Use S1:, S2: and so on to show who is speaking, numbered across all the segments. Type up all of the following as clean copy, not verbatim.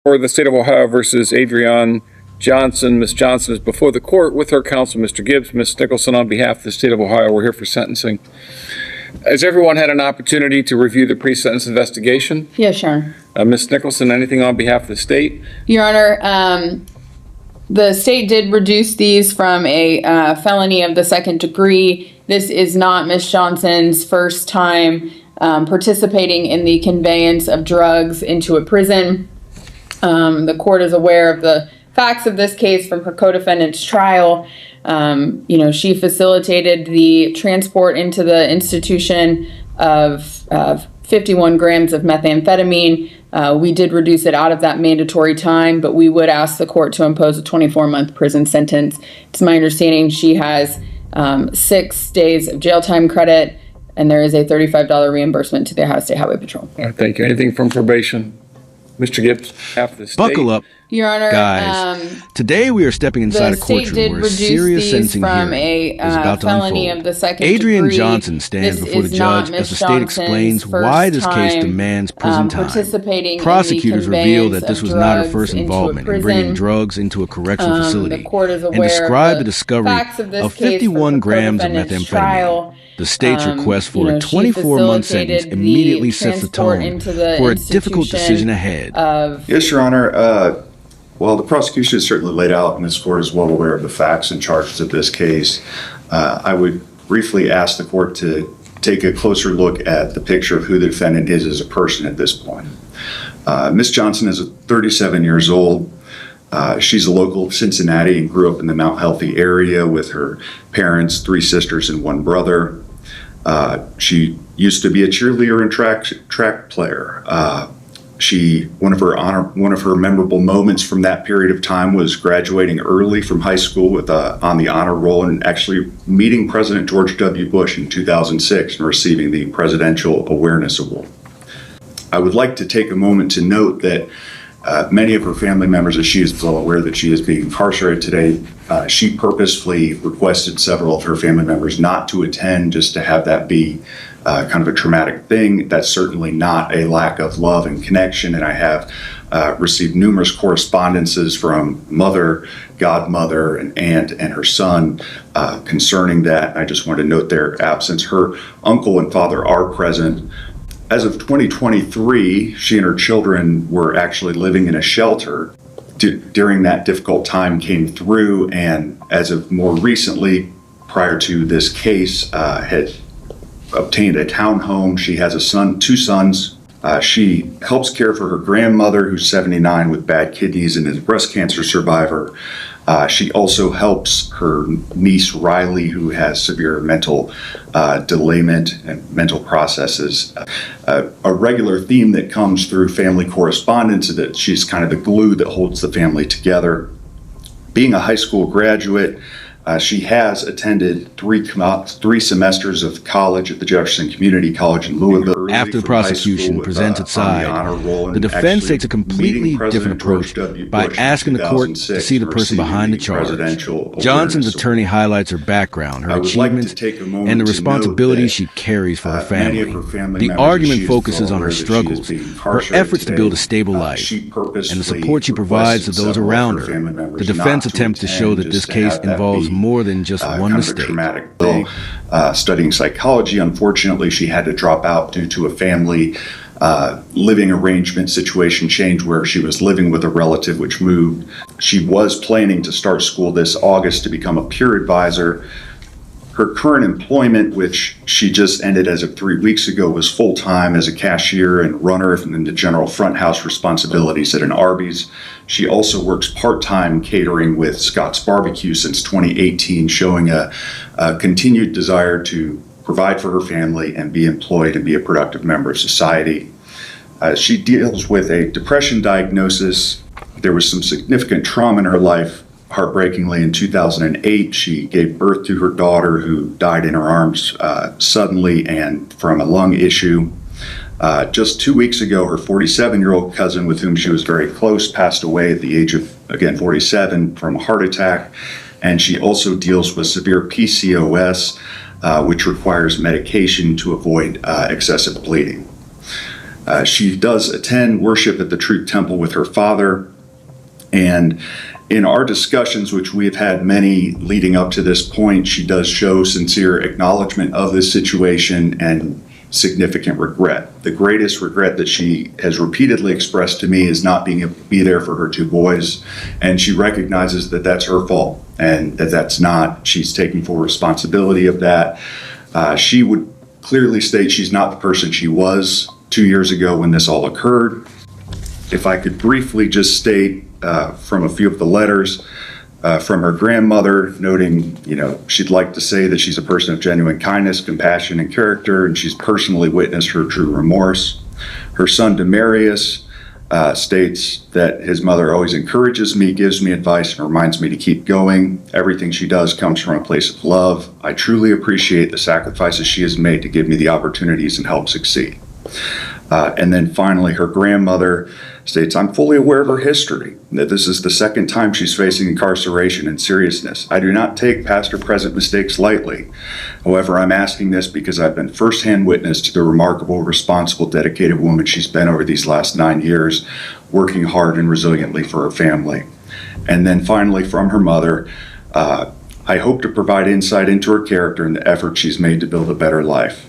S1: For the State of Ohio versus Adrienne Johnson. Ms. Johnson is before the court with her counsel, Mr. Gibbs. Ms. Nicholson, on behalf of the State of Ohio, we're here for sentencing. Has everyone had an opportunity to review the pre-sentence investigation?
S2: Yes, Your Honor.
S1: Ms. Nicholson, anything on behalf of the state?
S2: Your Honor, the state did reduce these from a felony of the second degree. This is not Ms. Johnson's first time participating in the conveyance of drugs into a prison. The court is aware of the facts of this case from her co-defendant's trial. She facilitated the transport into the institution of 51 grams of methamphetamine. We did reduce it out of that mandatory time, but we would ask the court to impose a 24-month prison sentence. It's my understanding she has 6 days of jail time credit, and there is a $35 reimbursement to the Ohio State Highway Patrol.
S1: All right, thank you. Anything from probation? Mr. Gibbs, half the state.
S3: Buckle up,
S2: Your Honor,
S3: guys. Today we are stepping inside a courtroom where a serious sentencing hearing is about to unfold. Adrienne Johnson stands before the judge as the state explains why this case demands prison time. Prosecutors reveal that this was not her first involvement in bringing drugs into a correctional facility and describe the discovery of 51 grams of methamphetamine. The state's request for a 24-month sentence immediately sets the tone for a difficult decision ahead.
S4: Yes, Your Honor. Well, the prosecution is certainly laid out, and this court is well aware of the facts and charges of this case. I would briefly ask the court to take a closer look at the picture of who the defendant is as a person at this point. Ms. Johnson is 37 years old. She's a local of Cincinnati and grew up in the Mount Healthy area with her parents, 3 sisters, and 1 brother. She used to be a cheerleader and track player. One of her memorable moments from that period of time was graduating early from high school on the honor roll and actually meeting President George W. Bush in 2006 and receiving the Presidential Awareness Award. I would like to take a moment to note that many of her family members, as she is well aware that she is being incarcerated today, she purposefully requested several of her family members not to attend just to have that be kind of a traumatic thing. That's certainly not a lack of love and connection, and I have received numerous correspondences from mother, godmother, and aunt and her son concerning that. I just want to note their absence. Her uncle and father are present. As of 2023, she and her children were actually living in a shelter during that difficult time came through, and as of more recently, prior to this case, had obtained a townhome. She has a son, 2 sons. She helps care for her grandmother, who's 79 with bad kidneys and is a breast cancer survivor. She also helps her niece, Riley, who has severe mental delayment and mental processes. A regular theme that comes through family correspondence is that she's kind of the glue that holds the family together. Being a high school graduate, she has attended 3 semesters of college at the Jefferson Community College in Louisville.
S3: After the prosecution presents its side, the defense takes a completely different approach by asking the court to see the person behind the charge. Johnson's attorney highlights her background, her achievements, and the responsibilities she carries for her family. The argument focuses on her struggles, her efforts to build a stable life, and the support she provides to those around her. The defense attempts to show that this case involves more than just one mistake.
S4: Studying psychology, unfortunately, she had to drop out due to a family living arrangement situation change where she was living with a relative which moved. She was planning to start school this August to become a peer advisor. Her current employment, which she just ended as of 3 weeks ago, was full-time as a cashier and runner in the general front house responsibilities at an Arby's. She also works part-time catering with Scott's Barbecue since 2018, showing a continued desire to provide for her family and be employed and be a productive member of society. She deals with a depression diagnosis. There was some significant trauma in her life. Heartbreakingly, in 2008, she gave birth to her daughter, who died in her arms suddenly and from a lung issue. Just 2 weeks ago, her 47-year-old cousin, with whom she was very close, passed away at the age of, again, 47 from a heart attack. And she also deals with severe PCOS, which requires medication to avoid excessive bleeding. She does attend worship at the Truth Temple with her father. And in our discussions, which we've had many leading up to this point, she does show sincere acknowledgement of this situation and significant regret. The greatest regret that she has repeatedly expressed to me is not being able to be there for her 2 boys. And she recognizes that that's her fault and that that's not, she's taking full responsibility of that. She would clearly state she's not the person she was 2 years ago when this all occurred. If I could briefly just state from a few of the letters from her grandmother, noting, she'd like to say that she's a person of genuine kindness, compassion, and character, and she's personally witnessed her true remorse. Her son, Demarius, states that his mother always encourages me, gives me advice, and reminds me to keep going. Everything she does comes from a place of love. I truly appreciate the sacrifices she has made to give me the opportunities and help succeed. And then finally, her grandmother states, I'm fully aware of her history, that this is the second time she's facing incarceration and seriousness. I do not take past or present mistakes lightly. However, I'm asking this because I've been firsthand witness to the remarkable, responsible, dedicated woman she's been over these last 9 years, working hard and resiliently for her family. And then finally, from her mother, I hope to provide insight into her character and the effort she's made to build a better life.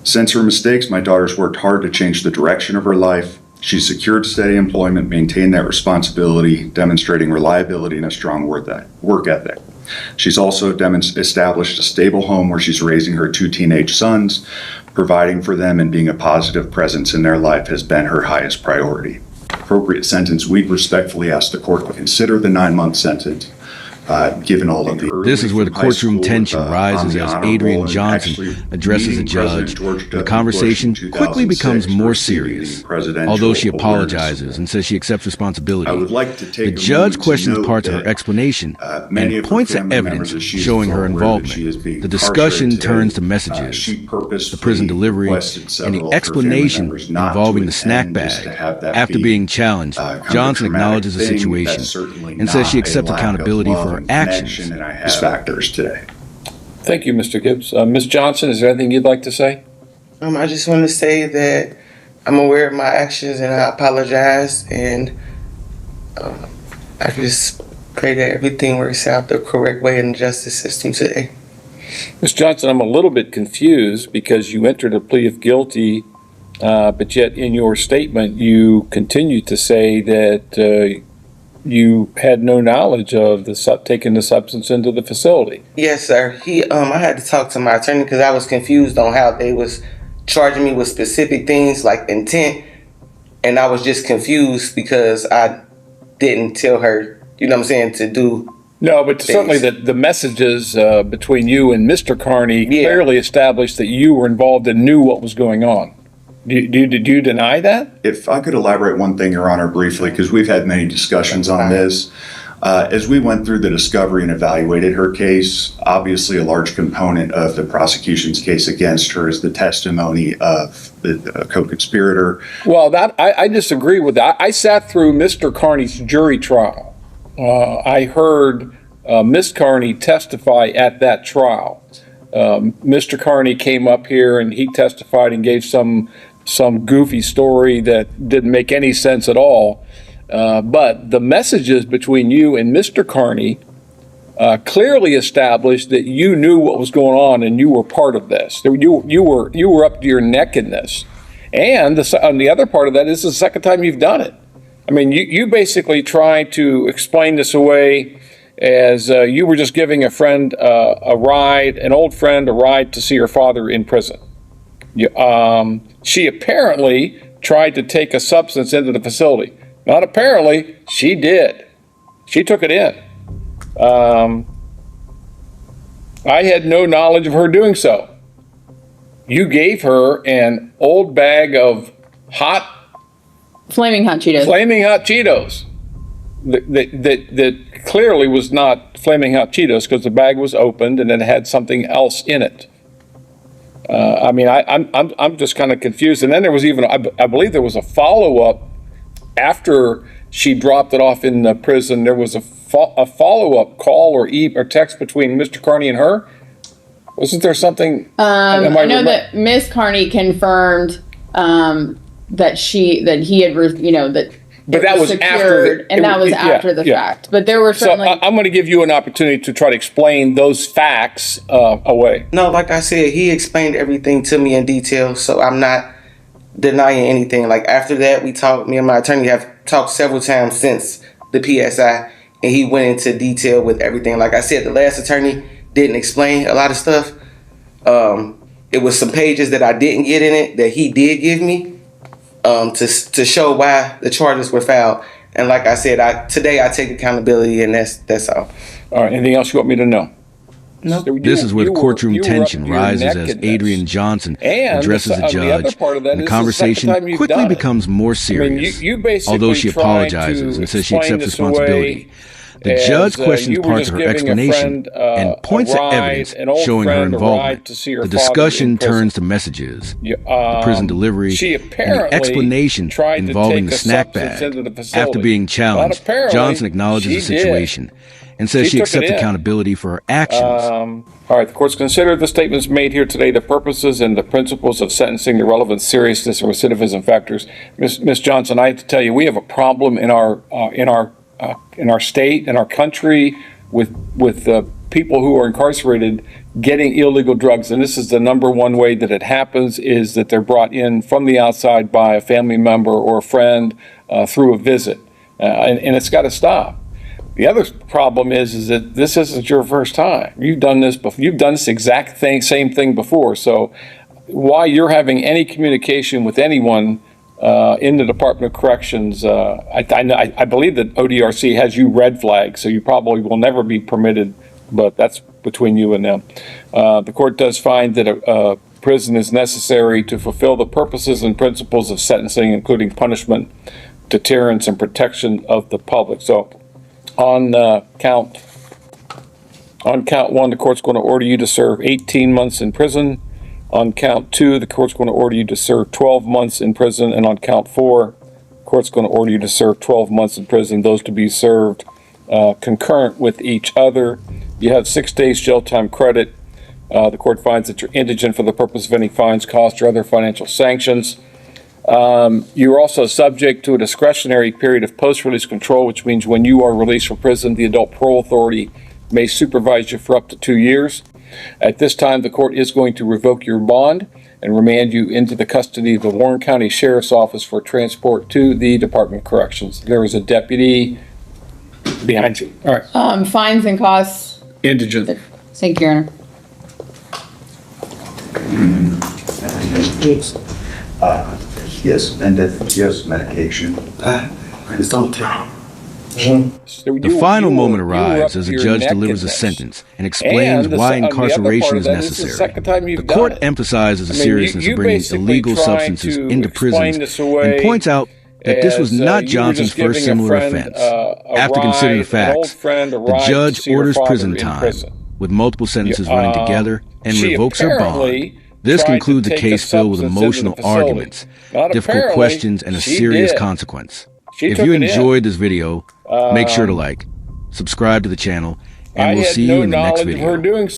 S4: Since her mistakes, my daughter's worked hard to change the direction of her life. She's secured steady employment, maintained that responsibility, demonstrating reliability and a strong work ethic. She's also established a stable home where she's raising her 2 teenage sons. Providing for them and being a positive presence in their life has been her highest priority. Appropriate sentence, we respectfully ask the court to consider the 9-month sentence. Given all of the
S3: This is where the courtroom tension rises as Adrian Johnson addresses the judge. The conversation quickly becomes more serious. Although she apologizes and says she accepts responsibility, the judge questions parts of her explanation and points to evidence showing her involvement. The discussion turns to messages, the prison delivery, and the explanation involving the snack bag. After being challenged, Johnson acknowledges the situation and says she accepts accountability for her actions.
S4: Factors today.
S1: Thank you, Mr. Gibbs. Ms. Johnson, is there anything you'd like to say?
S5: I just want to say that I'm aware of my actions and I apologize, and I just pray that everything works out the correct way in the justice system today.
S1: Ms. Johnson, I'm a little bit confused because you entered a plea of guilty, but yet in your statement you continue to say that you had no knowledge of taking the substance into the facility.
S5: Yes, sir. I had to talk to my attorney because I was confused on how they was charging me with specific things like intent, and I was just confused because I didn't tell her, to do.
S1: No, but
S5: things.
S1: Certainly the messages between you and Mr. Carney clearly established that you were involved and knew what was going on. Did you deny that?
S4: If I could elaborate one thing, Your Honor, briefly, because we've had many discussions on this. As we went through the discovery and evaluated her case, obviously a large component of the prosecution's case against her is the testimony of the co-conspirator.
S1: Well, I disagree with that. I sat through Mr. Carney's jury trial. I heard Ms. Carney testify at that trial. Mr. Carney came up here and he testified and gave some goofy story that didn't make any sense at all. But the messages between you and Mr. Carney clearly established that you knew what was going on and you were part of this. You were up to your neck in this. And on the other part of that is the second time you've done it. I mean, you basically tried to explain this away as you were just giving a friend an old friend a ride to see her father in prison. She apparently tried to take a substance into the facility. Not apparently, she did. She took it in. I had no knowledge of her doing so. You gave her an old bag of
S2: Flaming Hot
S1: Cheetos. That clearly was not Flaming Hot Cheetos because the bag was opened and it had something else in it. I'm just kind of confused. And then there was even, I believe there was a follow-up after she dropped it off in the prison. There was a follow-up call or text between Mr. Carney and her. Wasn't there something?
S2: I know that Ms. Carney confirmed that he had, that.
S1: But that was
S2: secured, after the fact. But there were certainly.
S1: So I'm going to give you an opportunity to try to explain those facts away.
S5: No, like I said, he explained everything to me in detail, so I'm not denying anything. Like after that, me and my attorney have talked several times since the PSI, and he went into detail with everything. Like I said, the last attorney didn't explain a lot of stuff. It was some pages that I didn't get in it that he did give me. To show why the charges were filed, and like I said, today I take accountability, and that's all.
S1: All right. Anything else you want me to know?
S5: No.
S3: This is where the courtroom tension rises as Adrian Johnson addresses the judge, and the conversation quickly becomes more serious. Although she apologizes and says she accepts responsibility, the judge questions parts of her explanation and points to evidence showing her involvement. The discussion turns to messages, the prison delivery, and the explanation involving the snack bag. After being challenged, Johnson acknowledges the situation and says she accepts accountability for her actions.
S1: All right, the court's considered the statements made here today, the purposes and the principles of sentencing, the relevant seriousness and recidivism factors. Ms. Johnson, I have to tell you, we have a problem in our state, in our country, with people who are incarcerated getting illegal drugs. And this is the number one way that it happens, is that they're brought in from the outside by a family member or a friend through a visit. And it's got to stop. The other problem is that this isn't your first time. You've done this before. You've done this exact same thing before. So while you're having any communication with anyone in the Department of Corrections, I believe that ODRC has you red flagged, so you probably will never be permitted, but that's between you and them. The court does find that a prison is necessary to fulfill the purposes and principles of sentencing, including punishment, deterrence, and protection of the public. So on count one, the court's going to order you to serve 18 months in prison. On count 2, the court's going to order you to serve 12 months in prison. And on count 4, the court's going to order you to serve 12 months in prison, those to be served concurrent with each other. You have 6 days jail time credit. The court finds that you're indigent for the purpose of any fines, costs, or other financial sanctions. You're also subject to a discretionary period of post-release control, which means when you are released from prison, the Adult Parole Authority may supervise you for up to 2 years. At this time, the court is going to revoke your bond and remand you into the custody of the Warren County Sheriff's Office for transport to the Department of Corrections. There is a deputy behind you. All right.
S2: Fines and costs.
S1: Indigent.
S2: Thank you, Your Honor.
S4: Yes, and yes, medication.
S3: The final moment arrives as the judge delivers a sentence and explains why incarceration is necessary. The court emphasizes the seriousness of bringing illegal substances into prisons and points out that this was not Johnson's first similar offense. After considering the facts, the judge orders prison time, with multiple sentences running together, and revokes her bond. This concludes a case filled with emotional arguments, difficult questions, and a serious consequence. If you enjoyed this video, make sure to like, subscribe to the channel, and we'll see you in the next video.